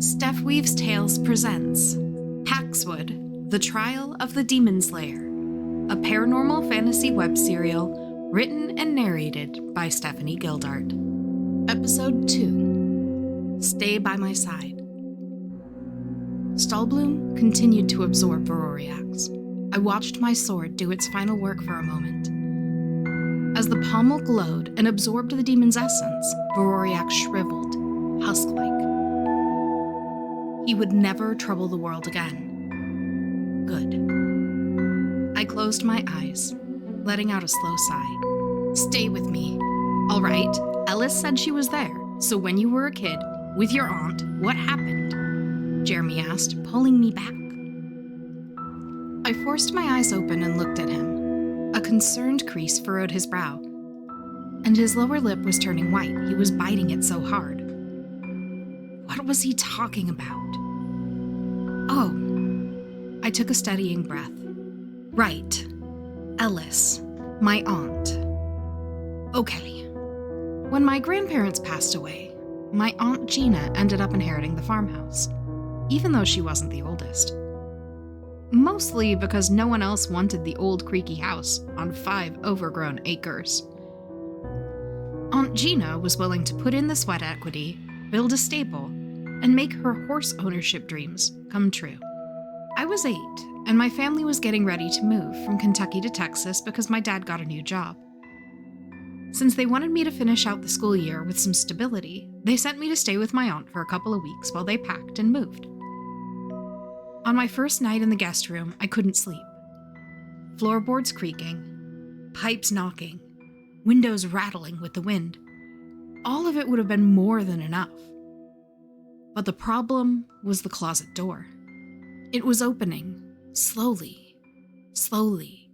Steph Weaves Tales presents Paxwood, The Trial of the Demon Slayer, a paranormal fantasy web serial written and narrated by Stephanie Gildart. Episode 2, Stay by My Side. Stahlbloom continued to absorb Veroriax. I watched my sword do its final work for a moment. As the pommel glowed and absorbed the demon's essence, Veroriax shriveled, husk-like. He would never trouble the world again. Good. I closed my eyes, letting out a slow sigh. Stay with me. All right, Ellis said she was there, so when you were a kid, with your aunt, what happened? Jeremy asked, pulling me back. I forced my eyes open and looked at him. A concerned crease furrowed his brow, and his lower lip was turning white. He was biting it so hard. What was he talking about? Oh, I took a steadying breath. Right. Ellis, my aunt. Okay. When my grandparents passed away, my Aunt Gina ended up inheriting the farmhouse, even though she wasn't the oldest. Mostly because no one else wanted the old creaky house on 5 overgrown acres. Aunt Gina was willing to put in the sweat equity, build a stable, and make her horse ownership dreams come true. I was 8, and my family was getting ready to move from Kentucky to Texas because my dad got a new job. Since they wanted me to finish out the school year with some stability, they sent me to stay with my aunt for a couple of weeks while they packed and moved. On my first night in the guest room, I couldn't sleep. Floorboards creaking, pipes knocking, windows rattling with the wind. All of it would have been more than enough. But the problem was the closet door. It was opening, slowly, slowly.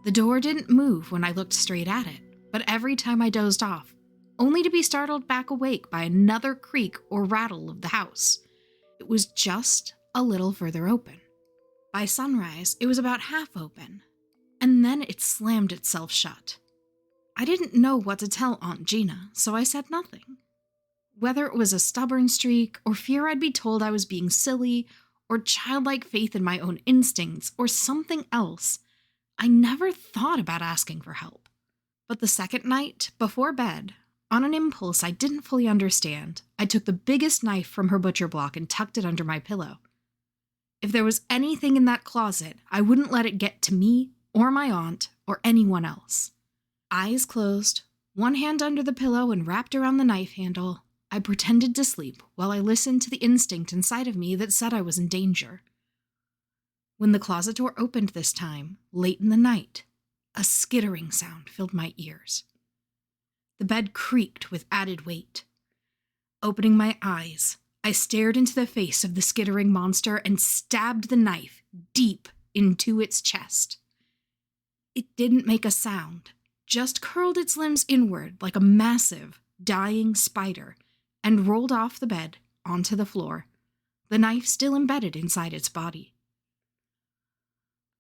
The door didn't move when I looked straight at it, but every time I dozed off, only to be startled back awake by another creak or rattle of the house. It was just a little further open. By sunrise, it was about half open, and then it slammed itself shut. I didn't know what to tell Aunt Gina, so I said nothing. Whether it was a stubborn streak, or fear I'd be told I was being silly, or childlike faith in my own instincts, or something else, I never thought about asking for help. But the second night, before bed, on an impulse I didn't fully understand, I took the biggest knife from her butcher block and tucked it under my pillow. If there was anything in that closet, I wouldn't let it get to me, or my aunt, or anyone else. Eyes closed, one hand under the pillow and wrapped around the knife handle, I pretended to sleep while I listened to the instinct inside of me that said I was in danger. When the closet door opened this time, late in the night, a skittering sound filled my ears. The bed creaked with added weight. Opening my eyes, I stared into the face of the skittering monster and stabbed the knife deep into its chest. It didn't make a sound, just curled its limbs inward like a massive, dying spider, and rolled off the bed onto the floor, the knife still embedded inside its body.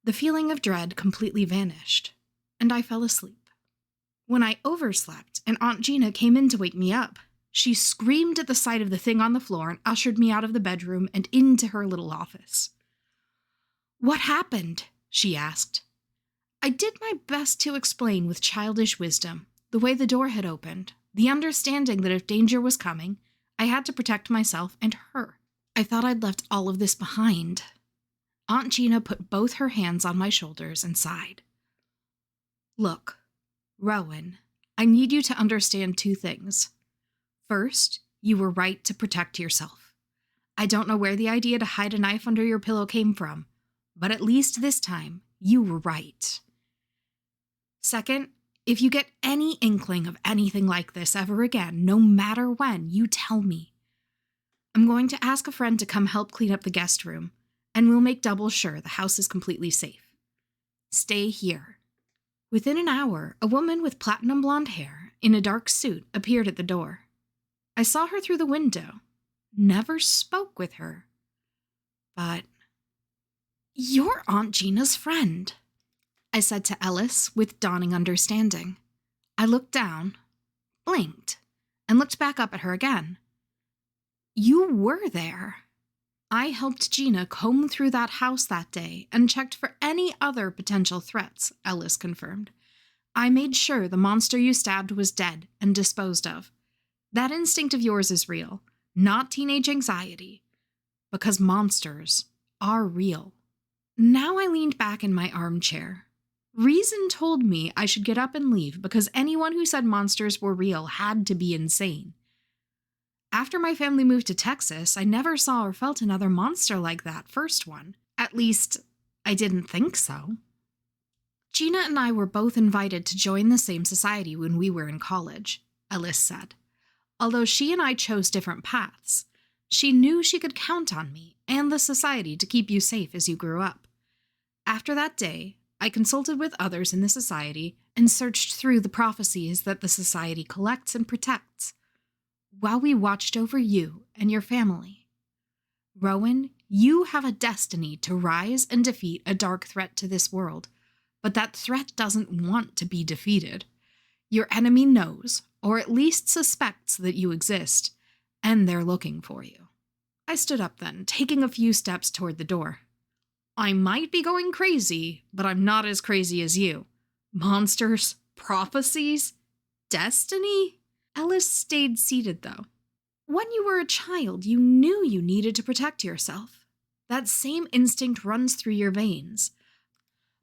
The feeling of dread completely vanished, and I fell asleep. When I overslept and Aunt Gina came in to wake me up, she screamed at the sight of the thing on the floor and ushered me out of the bedroom and into her little office. "What happened?" she asked. I did my best to explain with childish wisdom the way the door had opened, the understanding that if danger was coming, I had to protect myself and her. I thought I'd left all of this behind. Aunt Gina put both her hands on my shoulders and sighed. "Look, Rowen, I need you to understand 2 things. First, you were right to protect yourself. I don't know where the idea to hide a knife under your pillow came from, but at least this time, you were right. Second, if you get any inkling of anything like this ever again, no matter when, you tell me. I'm going to ask a friend to come help clean up the guest room, and we'll make double sure the house is completely safe. Stay here." Within an hour, a woman with platinum blonde hair, in a dark suit, appeared at the door. I saw her through the window, never spoke with her. But, "You're Aunt Gina's friend," I said to Ellis with dawning understanding. I looked down, blinked, and looked back up at her again. You were there. I helped Gina comb through that house that day and checked for any other potential threats, Ellis confirmed. I made sure the monster you stabbed was dead and disposed of. That instinct of yours is real, not teenage anxiety. Because monsters are real. Now I leaned back in my armchair. Reason told me I should get up and leave because anyone who said monsters were real had to be insane. After my family moved to Texas, I never saw or felt another monster like that first one. At least, I didn't think so. Gina and I were both invited to join the same society when we were in college, Ellis said. Although she and I chose different paths, she knew she could count on me and the society to keep you safe as you grew up. After that day, I consulted with others in the society and searched through the prophecies that the society collects and protects, while we watched over you and your family. Rowen, you have a destiny to rise and defeat a dark threat to this world, but that threat doesn't want to be defeated. Your enemy knows, or at least suspects that you exist, and they're looking for you. I stood up then, taking a few steps toward the door. I might be going crazy, but I'm not as crazy as you. Monsters, prophecies, destiny? Ellis stayed seated, though. When you were a child, you knew you needed to protect yourself. That same instinct runs through your veins.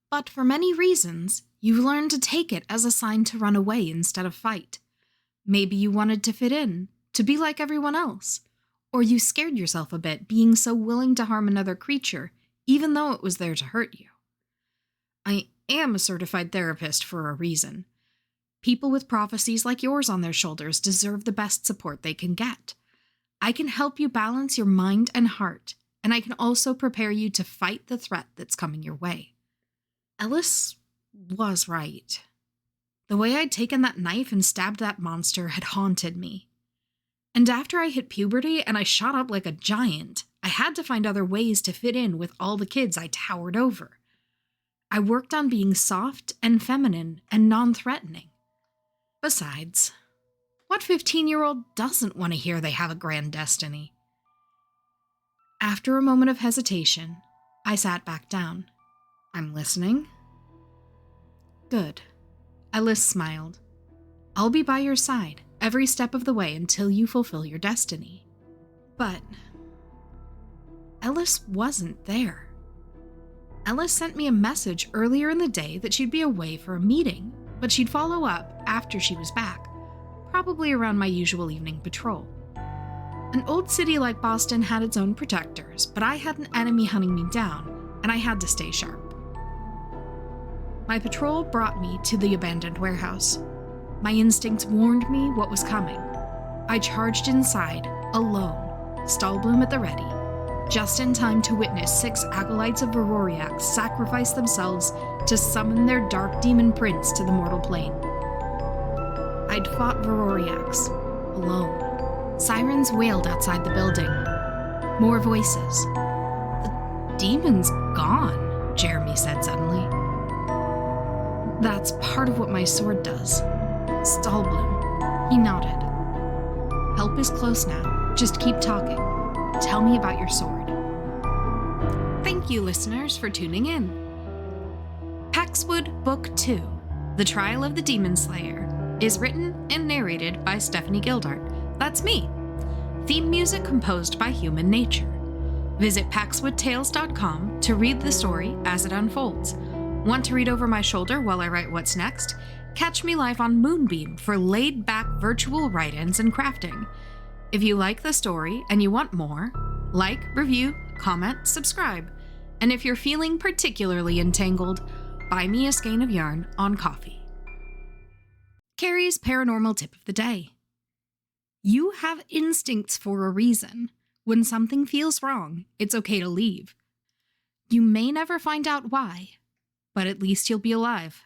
But for many reasons, you've learned to take it as a sign to run away instead of fight. Maybe you wanted to fit in, to be like everyone else. Or you scared yourself a bit being so willing to harm another creature, even though it was there to hurt you. I am a certified therapist for a reason. People with prophecies like yours on their shoulders deserve the best support they can get. I can help you balance your mind and heart, and I can also prepare you to fight the threat that's coming your way. Ellis was right. The way I'd taken that knife and stabbed that monster had haunted me. And after I hit puberty and I shot up like a giant, I had to find other ways to fit in with all the kids I towered over. I worked on being soft and feminine and non-threatening. Besides, what 15-year-old doesn't want to hear they have a grand destiny? After a moment of hesitation, I sat back down. I'm listening. Good. Ellis smiled. I'll be by your side every step of the way until you fulfill your destiny. But Ellis wasn't there. Ellis sent me a message earlier in the day that she'd be away for a meeting, but she'd follow up after she was back, probably around my usual evening patrol. An old city like Boston had its own protectors, but I had an enemy hunting me down, and I had to stay sharp. My patrol brought me to the abandoned warehouse. My instincts warned me what was coming. I charged inside, alone, Stahlblum at the ready, just in time to witness 6 acolytes of Varoriax sacrifice themselves to summon their dark demon prince to the mortal plane. I'd fought Varoriax, alone. Sirens wailed outside the building. More voices. The demon's gone, Jeremy said suddenly. That's part of what my sword does. Stahlblum. He nodded. Help is close now. Just keep talking. Tell me about your sword. Thank you, listeners, for tuning in. Paxwood Book 2, The Trial of the Demon Slayer, is written and narrated by Stephanie Gildart. That's me. Theme music composed by Human Nature. Visit paxwoodtales.com to read the story as it unfolds. Want to read over my shoulder while I write what's next? Catch me live on Moonbeam for laid-back virtual write-ins and crafting. If you like the story and you want more, like, review, comment, subscribe. And if you're feeling particularly entangled, buy me a skein of yarn on Ko-fi. Carrie's paranormal tip of the day. You have instincts for a reason. When something feels wrong, it's okay to leave. You may never find out why, but at least you'll be alive.